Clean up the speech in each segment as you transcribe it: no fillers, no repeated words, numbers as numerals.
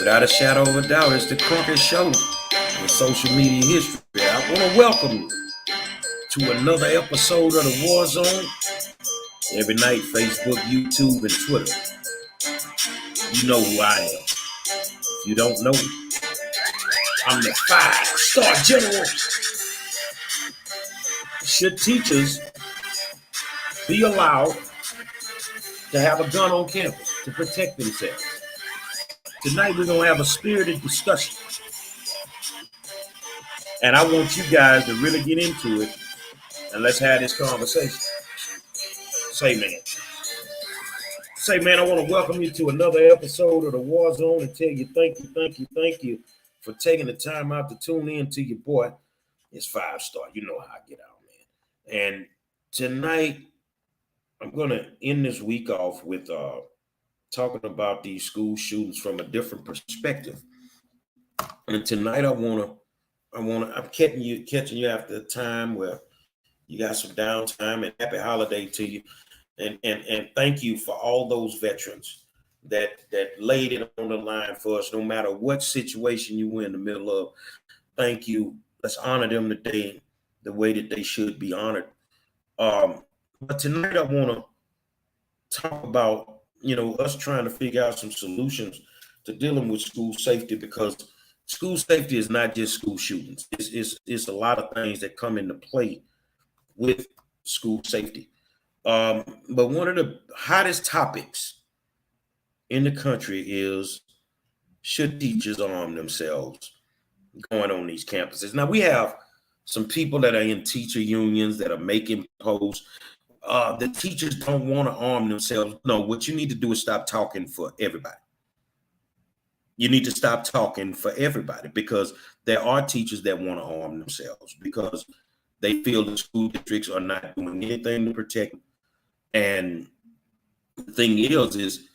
Without a shadow of a doubt, it's the crooked show in social media history. I want to welcome you to another episode of the War Zone. Every night, Facebook, YouTube, and Twitter. You know who I am. If you don't know, I'm the 5-star general. Should teachers be allowed to have a gun on campus to protect themselves? Tonight, we're going to have a spirited discussion. And I want you guys to really get into it, and let's have this conversation. Say, man, I want to welcome you to another episode of the War Zone and tell you thank you for taking the time out to tune in to your boy. It's 5-star. You know how I get out, man. And tonight, I'm going to end this week off with talking about these school shootings from a different perspective. And tonight, I'm catching you after a time where you got some downtime, and happy holiday to you. And thank you for all those veterans that laid it on the line for us, no matter what situation you were in the middle of. Thank you. Let's honor them today the way that they should be honored. But tonight I want to talk about, us trying to figure out some solutions to dealing with school safety, because school safety is not just school shootings. It's a lot of things that come into play with school safety. But one of the hottest topics in the country is, should teachers arm themselves going on these campuses? Now, we have some people that are in teacher unions that are making posts. The teachers don't want to arm themselves. No, what you need to do is stop talking for everybody. You need to stop talking for everybody, because there are teachers that want to arm themselves because they feel the school districts are not doing anything to protect them. And the thing is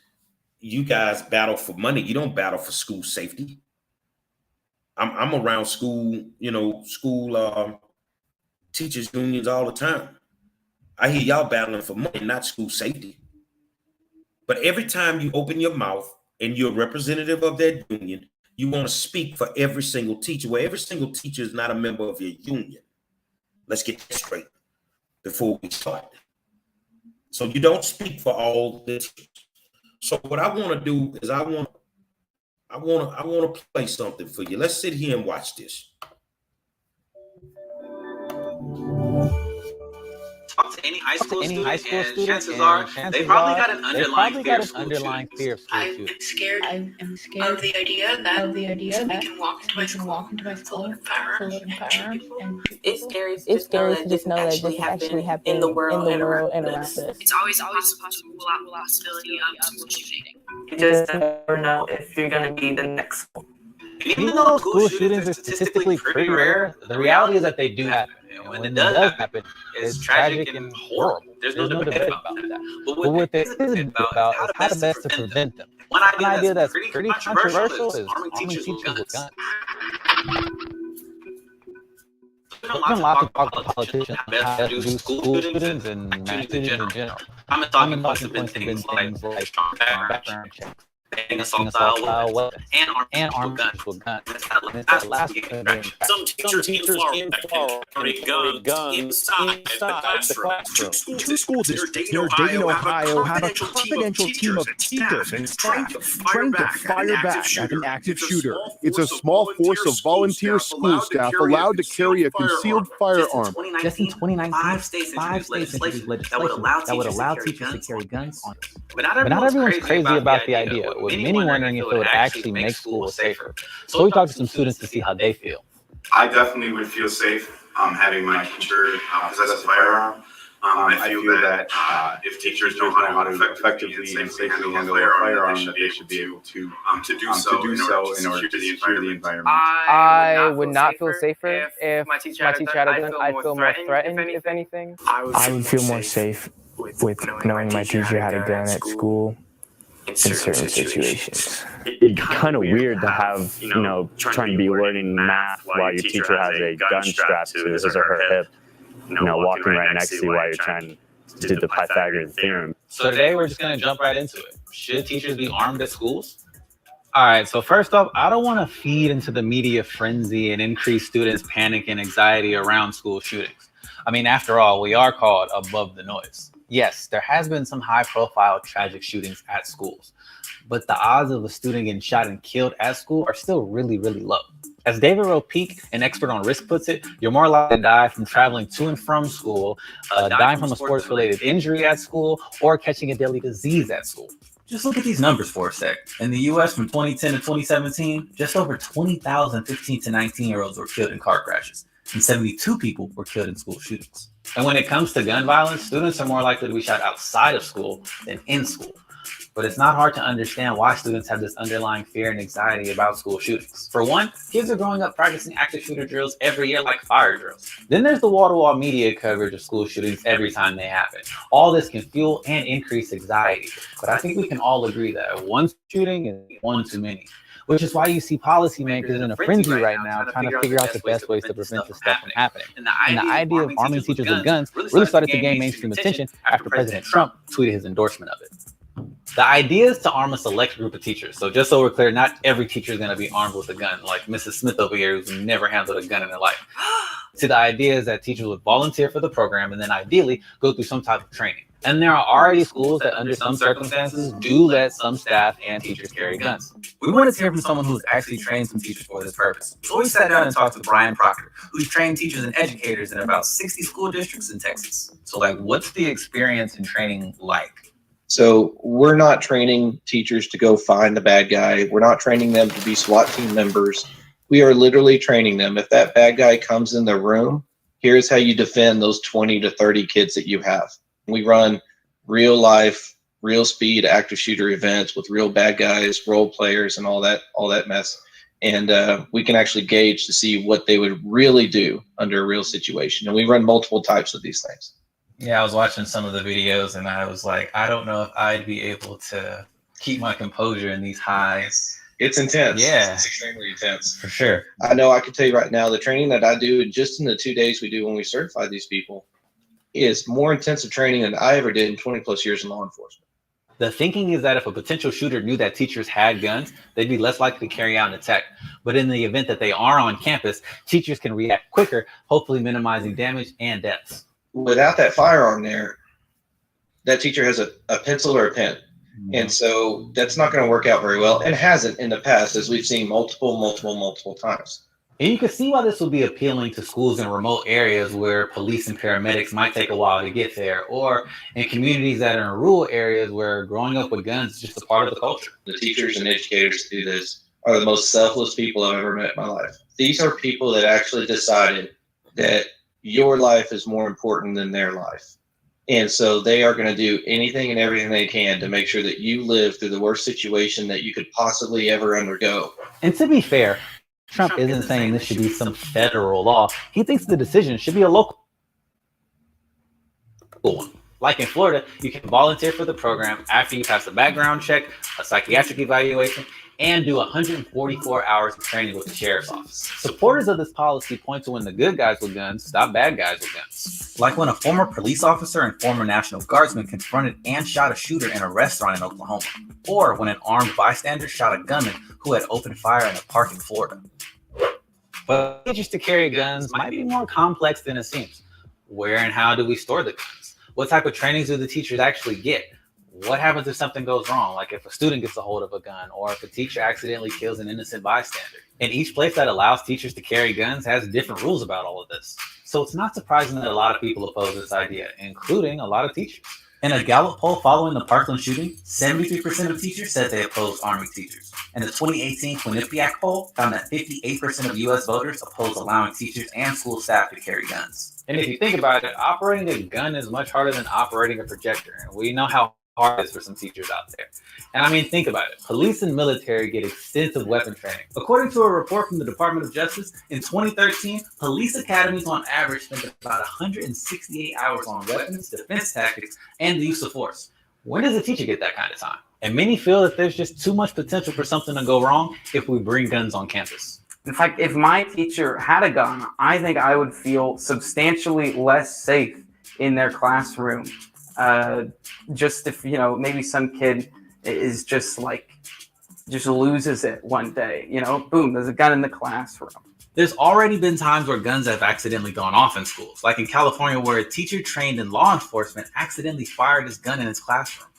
you guys battle for money. You don't battle for school safety. I'm around school teachers unions all the time. I hear y'all battling for money, not school safety. But every time you open your mouth and you're a representative of that union, you want to speak for every single teacher. Well, every single teacher is not a member of your union. Let's get that straight before we start. So you don't speak for all the teachers. So what I want to do is I want to play something for you. Let's sit here and watch this. Talk to any high school student, chances are they probably got an underlying fear of school shootings. I'm scared of the idea that we can walk into my school full of firearms and shoot people. It's scary to just know that this actually happened in the world and around us. It's always a possibility of school shooting. You just never know if you're going to be the next one. Even though school shootings are statistically pretty rare, the reality is that they do happen. And when it does happen, it's tragic and horrible. There's no debate about that. But what there is a debate about is how to best to prevent them. One idea that's pretty controversial is arming teachers with guns. There's been lots of talk about politicians and how best to do school shootings and mass shootings in general. Common talking points have been things like strong background checks, banning assault-style weapons, and armed people with guns. Some teachers in Florida carry guns inside the classroom. Two school districts near Dayton, Ohio, have a confidential team of teachers and staff trained to fire back at an active shooter. It's a small force of volunteer school staff allowed to carry a concealed firearm. Just in 2019, 5 states introduced legislation that would allow teachers to carry guns on us. But not everyone's crazy about the idea, with many wondering if it would actually make school safer. So we talked to some students to see how they feel. I definitely would feel safe having my teacher possess a firearm. I feel that if teachers know how to effectively and safely handle a firearm, that they should be able to do so in order to secure the environment. I would not feel safer if my teacher had a gun. I'd feel more threatened, if anything. I would feel more safe with knowing my teacher had a gun at school in certain situations. It's kind of weird to have, trying to be learning math while your teacher has a gun strapped to his or her hip, walking right next to you while you're trying to do the Pythagorean theorem. So today we're just going to jump right into it. Should teachers be armed at schools? All right, so first off, I don't want to feed into the media frenzy and increase students' panic and anxiety around school shootings. I mean, after all, we are called above the noise. Yes, there has been some high-profile tragic shootings at schools, but the odds of a student getting shot and killed at school are still really, really low. As David Ropeek, an expert on risk, puts it, you're more likely to die from traveling to and from school, dying from a sports-related injury at school, or catching a deadly disease at school. Just look at these numbers for a sec. In the U.S. from 2010 to 2017, just over 20,000 15 to 19-year-olds were killed in car crashes, and 72 people were killed in school shootings. And when it comes to gun violence, students are more likely to be shot outside of school than in school. But it's not hard to understand why students have this underlying fear and anxiety about school shootings. For one, kids are growing up practicing active shooter drills every year like fire drills. Then there's the wall-to-wall media coverage of school shootings every time they happen. All this can fuel and increase anxiety. But I think we can all agree that one shooting is one too many. Which is why you see policymakers in a frenzy right now trying to figure out the best ways to prevent this stuff from happening. And the idea of arming teachers with guns really started to gain mainstream attention after President Trump tweeted his endorsement of it. The idea is to arm a select group of teachers. So just so we're clear, not every teacher is going to be armed with a gun, like Mrs. Smith over here, who's never handled a gun in her life. So the idea is that teachers would volunteer for the program and then ideally go through some type of training. And there are already schools that under some circumstances do let some staff and teachers carry guns. We wanted to hear from someone who's actually trained some teachers for this purpose. So we sat down and talked to Brian Proctor, who's trained teachers and educators in about 60 school districts in Texas. So like, what's the experience in training like? So we're not training teachers to go find the bad guy. We're not training them to be SWAT team members. We are literally training them. If that bad guy comes in the room, here's how you defend those 20 to 30 kids that you have. We run real life, real speed active shooter events with real bad guys, role players, and all that mess. And we can actually gauge to see what they would really do under a real situation. And we run multiple types of these things. Yeah, I was watching some of the videos and I was like, I don't know if I'd be able to keep my composure in these highs. It's intense. Yeah. It's extremely intense. For sure. I know I can tell you right now, the training that I do just in the 2 days we do when we certify these people is more intensive training than I ever did in 20 plus years in law enforcement. The thinking is that if a potential shooter knew that teachers had guns, they'd be less likely to carry out an attack. But in the event that they are on campus, teachers can react quicker, hopefully minimizing damage and deaths. Without that firearm there, that teacher has a pencil or a pen. Mm-hmm. And so that's not going to work out very well, and hasn't in the past, as we've seen multiple times. And you can see why this will be appealing to schools in remote areas where police and paramedics might take a while to get there, or in communities that are in rural areas where growing up with guns is just a part of the culture. The teachers and educators who do this are the most selfless people I've ever met in my life. These are people that actually decided that your life is more important than their life. And so they are going to do anything and everything they can to make sure that you live through the worst situation that you could possibly ever undergo. And to be fair, Trump isn't saying this should be some federal law. He thinks the decision should be a local one. Like in Florida, you can volunteer for the program after you pass a background check, a psychiatric evaluation, and do 144 hours of training with the sheriff's office. Supporters of this policy point to when the good guys with guns stop bad guys with guns. Like when a former police officer and former National Guardsman confronted and shot a shooter in a restaurant in Oklahoma. Or when an armed bystander shot a gunman who had opened fire in a park in Florida. But teachers to carry guns might be more complex than it seems. Where and how do we store the guns? What type of trainings do the teachers actually get? What happens if something goes wrong? Like if a student gets a hold of a gun, or if a teacher accidentally kills an innocent bystander. And each place that allows teachers to carry guns has different rules about all of this. So it's not surprising that a lot of people oppose this idea, including a lot of teachers. In a Gallup poll following the Parkland shooting, 73% of teachers said they opposed arming teachers. And the 2018 Quinnipiac poll found that 58% of U.S. voters opposed allowing teachers and school staff to carry guns. And if you think about it, operating a gun is much harder than operating a projector. And we know how hard it is for some teachers out there. And I mean, think about it. Police and military get extensive weapon training. According to a report from the Department of Justice, in 2013, police academies on average spent about 168 hours on weapons, defense tactics, and the use of force. When does a teacher get that kind of time? And many feel that there's just too much potential for something to go wrong if we bring guns on campus. In fact, if my teacher had a gun, I think I would feel substantially less safe in their classroom. Just if, maybe some kid is just like just loses it one day. You know, boom, there's a gun in the classroom. There's already been times where guns have accidentally gone off in schools, like in California, where a teacher trained in law enforcement accidentally fired his gun in his classroom.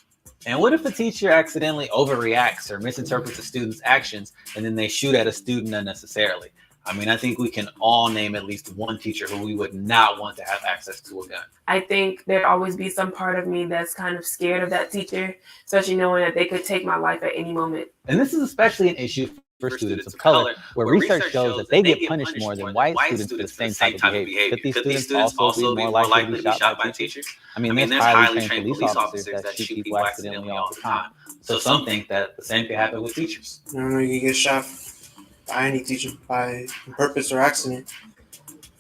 And what if the teacher accidentally overreacts or misinterprets a student's actions and then they shoot at a student unnecessarily? I mean, I think we can all name at least one teacher who we would not want to have access to a gun. I think there'd always be some part of me that's kind of scared of that teacher, especially knowing that they could take my life at any moment. And this is especially an issue for students of color, where research shows that they get punished more than white students for the same type of behavior. Could these students also be more likely to be shot by teachers? I mean, there's highly trained police officers that shoot people accidentally all the time. So some think that the same could happen with teachers. I don't know, you get shot by any teacher by purpose or accident.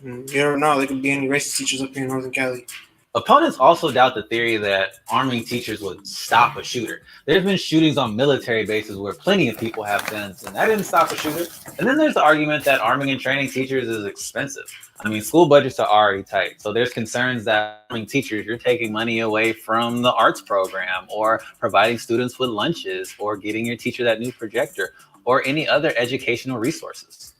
You never know. There could be any racist teachers up here in Northern Cali. Opponents also doubt the theory that arming teachers would stop a shooter. There's been shootings on military bases where plenty of people have guns, and that didn't stop a shooter. And then there's the argument that arming and training teachers is expensive. I mean, school budgets are already tight, so there's concerns that arming teachers, you're taking money away from the arts program, or providing students with lunches, or getting your teacher that new projector, or any other educational resources.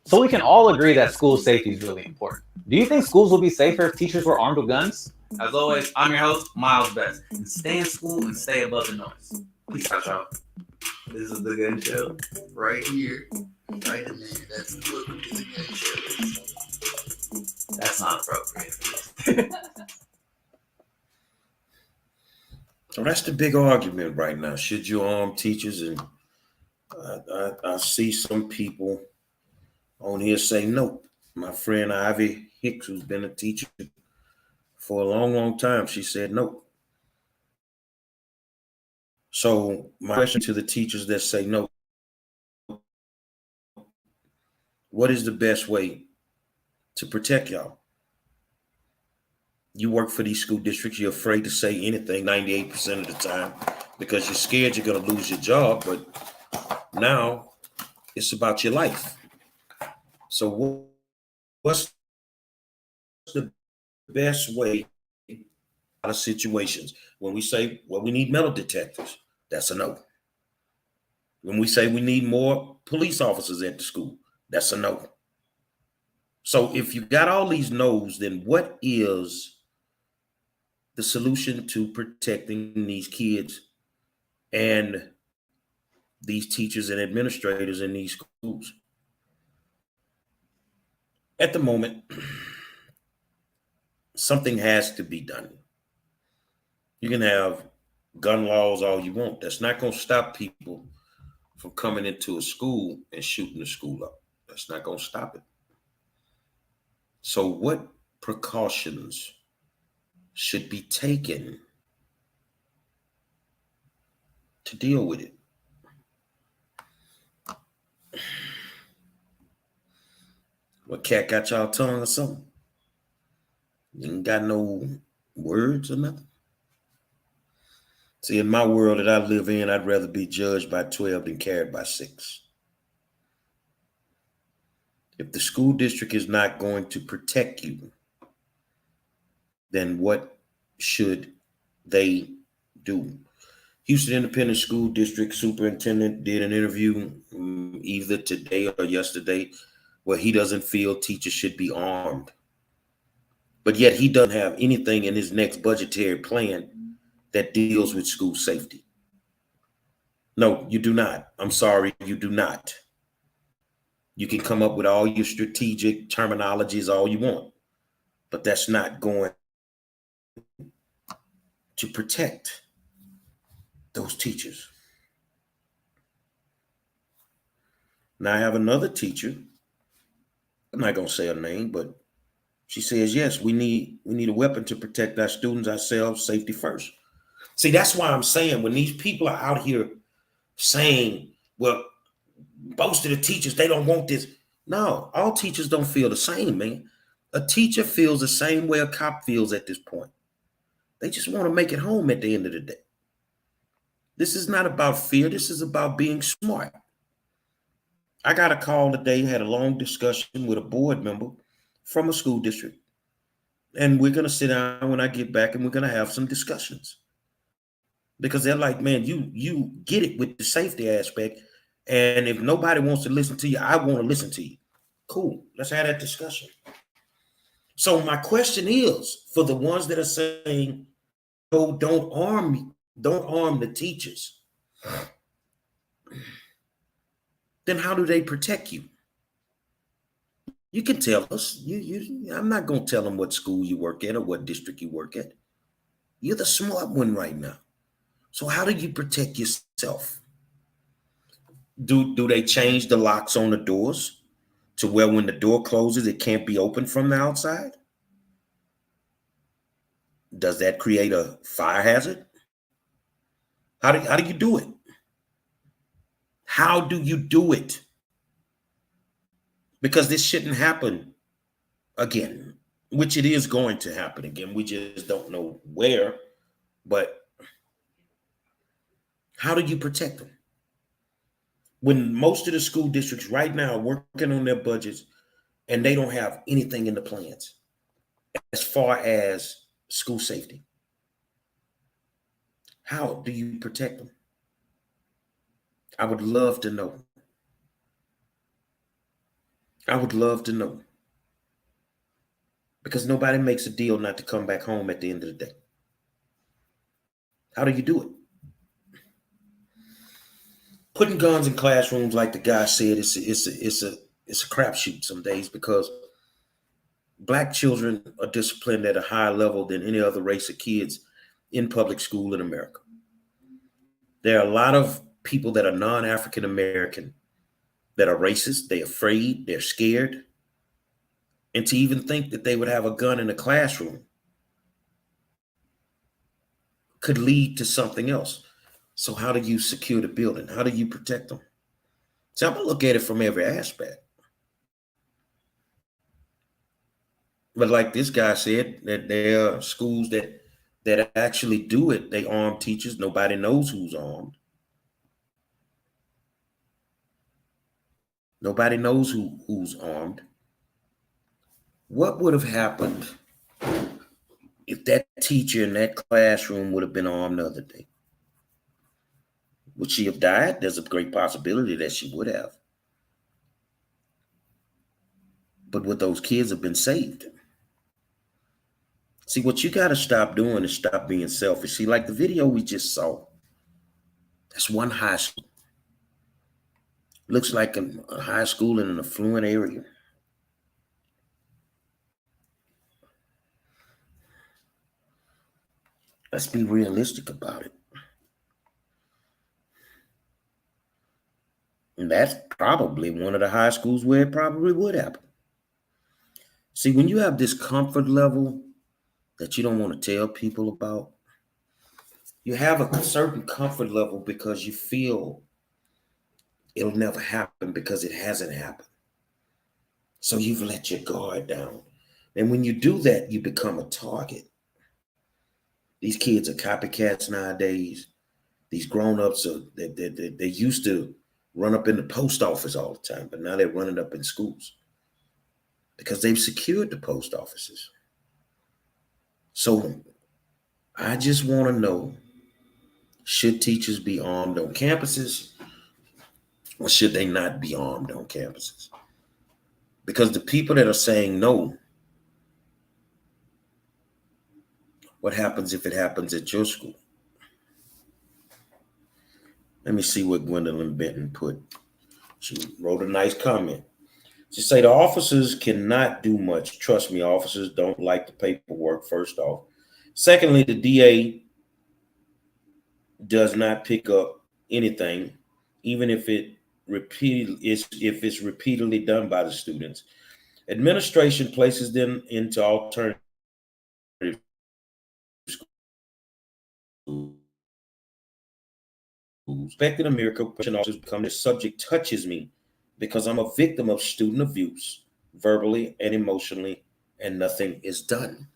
So we can all agree that school safety is really important. Do you think schools will be safer if teachers were armed with guns? As always, I'm your host, Miles Best. And stay in school and stay above the noise. Peace out, y'all. This is the gun show right here, right in there. That's welcome to the gun show. That's not appropriate. So that's the big argument right now. Should you arm teachers? And I see some people on here say no. My friend Ivy Hicks, who's been a teacher for a long, long time, she said no. So my question to the teachers that say no, what is the best way to protect y'all? You work for these school districts, you're afraid to say anything 98% of the time because you're scared you're going to lose your job, but now it's about your life. So what's the best way out of situations? When we say, well, we need metal detectors, that's a no. When we say we need more police officers at the school, that's a no. So if you got all these no's, then what is the solution to protecting these kids and these teachers and administrators in these schools? At the moment, something has to be done. You can have gun laws all you want. That's not going to stop people from coming into a school and shooting the school up. That's not going to stop it. So what precautions should be taken to deal with it? What, cat got y'all tongue or something? You ain't got no words or nothing? See, in my world that I live in, I'd rather be judged by 12 than carried by 6. If the school district is not going to protect you, then what should they do? Houston Independent School District Superintendent did an interview either today or yesterday where he doesn't feel teachers should be armed. But yet he doesn't have anything in his next budgetary plan that deals with school safety. No, you do not. I'm sorry, you do not. You can come up with all your strategic terminologies all you want, but that's not going to protect those teachers. Now I have another teacher. I'm not going to say her name, but she says, yes, we need a weapon to protect our students, ourselves, safety first. See, that's why I'm saying when these people are out here saying, well, most of the teachers, they don't want this. No, all teachers don't feel the same, man. A teacher feels the same way a cop feels at this point. They just want to make it home at the end of the day. This is not about fear. This is about being smart. I got a call today, had a long discussion with a board member from a school district. And we're going to sit down when I get back and we're going to have some discussions. because they're like, man, you get it with the safety aspect. And if nobody wants to listen to you, I want to listen to you. Cool. Let's have that discussion. So my question is, for the ones that are saying, no, don't arm the teachers, then how do they protect you? You can tell us. I'm not going to tell them what school you work at or what district you work at. You're the smart one right now. So how do you protect yourself? Do they change the locks on the doors to where when the door closes, it can't be opened from the outside? Does that create a fire hazard? How do you do it? How do you do it? Because this shouldn't happen again, which it is going to happen again. We just don't know where, but how do you protect them? When most of the school districts right now are working on their budgets and they don't have anything in the plans as far as school safety. How do you protect them? I would love to know. I would love to know. Because nobody makes a deal not to come back home at the end of the day. How do you do it? Putting guns in classrooms, like the guy said, it's a crapshoot some days, because Black children are disciplined at a higher level than any other race of kids in public school in America. There are a lot of people that are non-African American that are racist. They're afraid. They're scared. And to even think that they would have a gun in a classroom could lead to something else. So how do you secure the building? How do you protect them? So I'm going to look at it from every aspect. But like this guy said, that there are schools that actually do it. They arm teachers. Nobody knows who's armed. Nobody knows who's armed. What would have happened if that teacher in that classroom would have been armed the other day? Would she have died? There's a great possibility that she would have. But would those kids have been saved? See, what you got to stop doing is stop being selfish. See, like the video we just saw, that's one high school. Looks like a high school in an affluent area. Let's be realistic about it. And that's probably one of the high schools where it probably would happen. See, when you have this comfort level that you don't want to tell people about, you have a certain comfort level because you feel it'll never happen because it hasn't happened. So you've let your guard down. And when you do that, you become a target. These kids are copycats nowadays. These grown-ups they used to run up in the post office all the time, but now they're running up in schools because they've secured the post offices. So I just want to know, should teachers be armed on campuses or should they not be armed on campuses? Because the people that are saying no, what happens if it happens at your school? Let me see what Gwendolyn Benton put. She wrote a nice comment. She said, the officers cannot do much. Trust me, officers don't like the paperwork, first off. Secondly, the DA does not pick up anything, even if it's repeatedly done by the students. Administration places them into alternative schools. Expecting a miracle, officers become this subject touches me because I'm a victim of student abuse, verbally and emotionally, and nothing is done.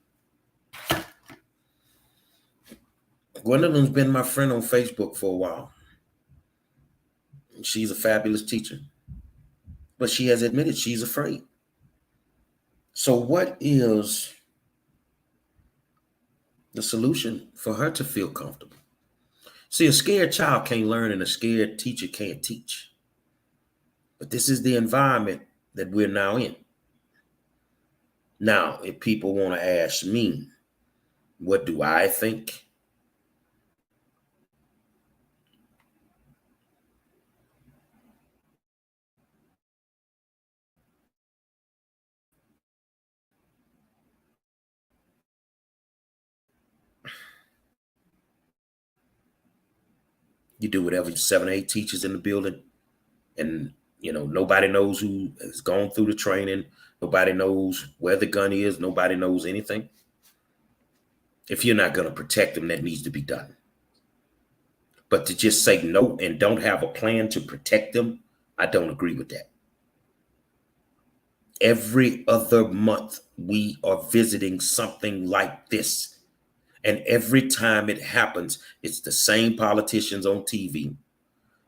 Gwendolyn's been my friend on Facebook for a while. She's a fabulous teacher, but she has admitted she's afraid. So what is the solution for her to feel comfortable? See, a scared child can't learn and a scared teacher can't teach. But this is the environment that we're now in. Now, if people want to ask me, what do I think? You do whatever. 7 or 8 teachers in the building, and nobody knows who has gone through the training. Nobody knows where the gun is. Nobody knows anything. If you're not going to protect them, that needs to be done. But to just say no and don't have a plan to protect them, I don't agree with that. Every other month, we are visiting something like this. And every time it happens, it's the same politicians on TV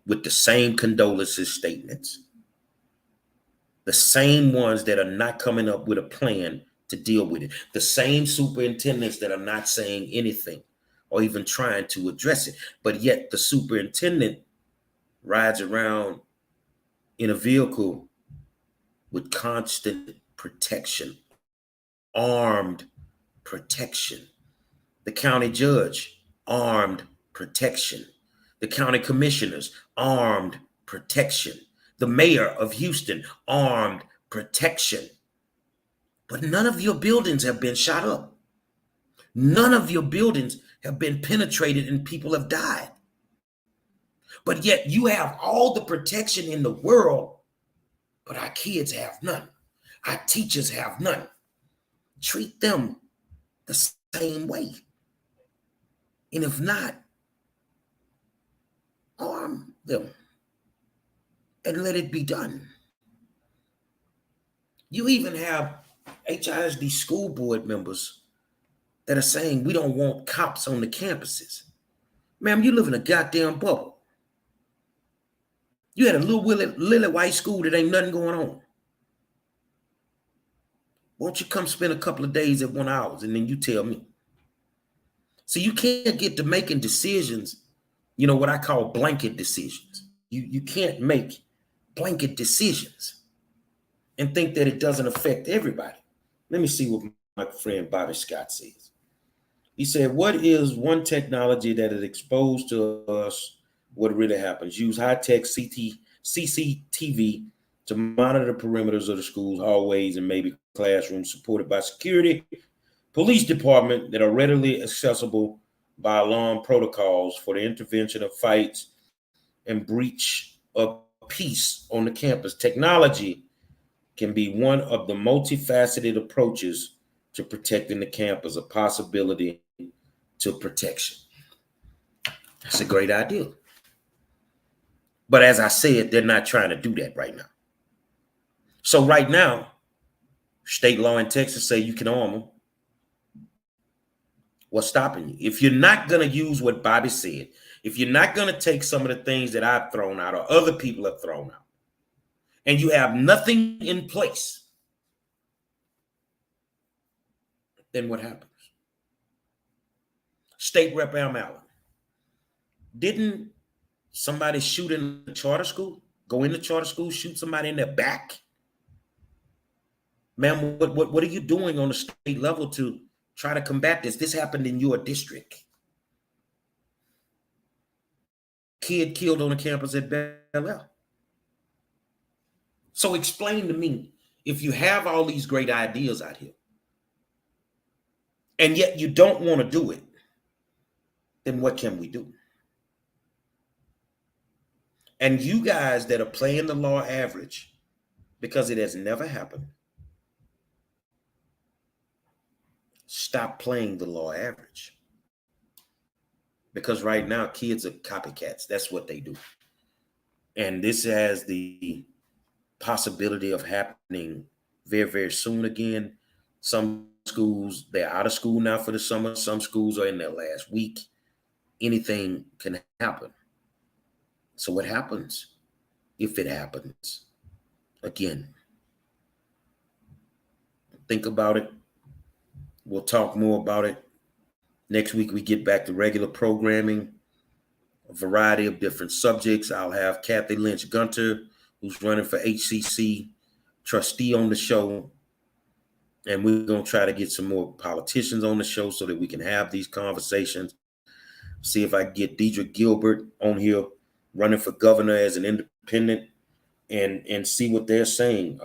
with the same condolences statements. The same ones that are not coming up with a plan to deal with it. The same superintendents that are not saying anything or even trying to address it. But yet the superintendent rides around in a vehicle with constant protection, armed protection. The county judge, armed protection. The county commissioners, armed protection. The mayor of Houston, armed protection. But none of your buildings have been shot up. None of your buildings have been penetrated and people have died. But yet you have all the protection in the world, but our kids have none. Our teachers have none. Treat them the same way. And if not, arm them and let it be done. You even have HISD school board members that are saying we don't want cops on the campuses. Ma'am, you live in a goddamn bubble. You had a little lily white school that ain't nothing going on. Won't you come spend a couple of days at 1 hour and then you tell me? So you can't get to making decisions, what I call blanket decisions. You can't make blanket decisions and think that it doesn't affect everybody. Let me see what my friend Bobby Scott says. He said, what is one technology that is exposed to us what really happens? Use high-tech CCTV to monitor the perimeters of the schools, hallways, and maybe classrooms supported by security, police department that are readily accessible by alarm protocols for the intervention of fights and breach of peace on the campus. Technology can be one of the multifaceted approaches to protecting the campus, a possibility to protection. That's a great idea. But as I said, they're not trying to do that right now. So right now, state law in Texas say you can arm them. What's stopping you? If you're not going to use what Bobby said, if you're not going to take some of the things that I've thrown out or other people have thrown out, and you have nothing in place, then what happens? State Rep Allen, didn't somebody shoot in the charter school? Go in the charter school, shoot somebody in their back? Ma'am, what are you doing on the state level to try to combat this? This happened in your district. Kid killed on the campus at Bel Air. So explain to me, if you have all these great ideas out here, and yet you don't want to do it, then what can we do? And you guys that are playing the law average, because it has never happened, stop playing the law average. Because right now, kids are copycats. That's what they do. And this has the possibility of happening very, very soon again. Some schools, they're out of school now for the summer. Some schools are in their last week. Anything can happen. So what happens if it happens? Again, think about it. We'll talk more about it. Next week, we get back to regular programming. a variety of different subjects. I'll have Kathy Lynch Gunter, who's running for HCC trustee, on the show. And we're going to try to get some more politicians on the show so that we can have these conversations. See if I can get Deidre Gilbert on here running for governor as an independent and see what they're saying.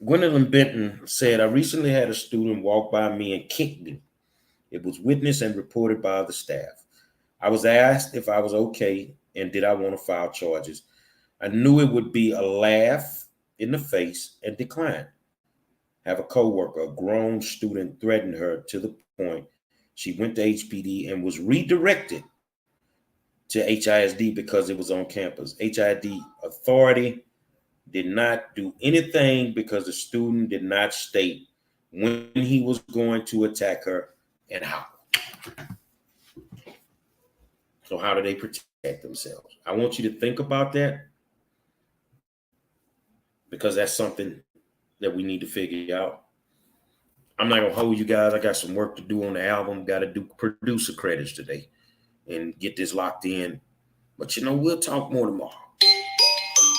Gwendolyn Benton said, I recently had a student walk by me and kick me. It was witnessed and reported by the staff. I was asked if I was okay and did I want to file charges. I knew it would be a laugh in the face and declined. Have a coworker, a grown student, threatened her to the point she went to HPD and was redirected to HISD because it was on campus. HID authority did not do anything because the student did not state when he was going to attack her and how. So how do they protect themselves? I want you to think about that, because that's something that we need to figure out. I'm not going to hold you guys. I got some work to do on the album. Got to do producer credits today and get this locked in. But, we'll talk more tomorrow.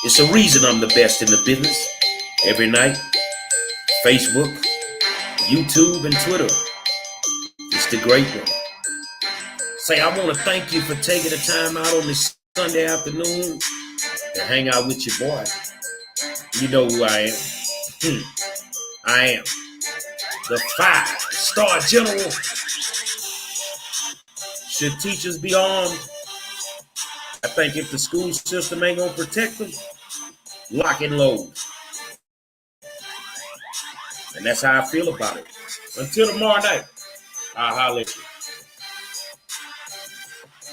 It's a reason I'm the best in the business. Every night, Facebook, YouTube, and Twitter. It's the great one. Say, I want to thank you for taking the time out on this Sunday afternoon to hang out with your boy. You know who I am. I am the 5-star general. Should teachers be armed? I think if the school system ain't gonna protect them, lock and load. And that's how I feel about it. Until tomorrow night, I'll holler at you.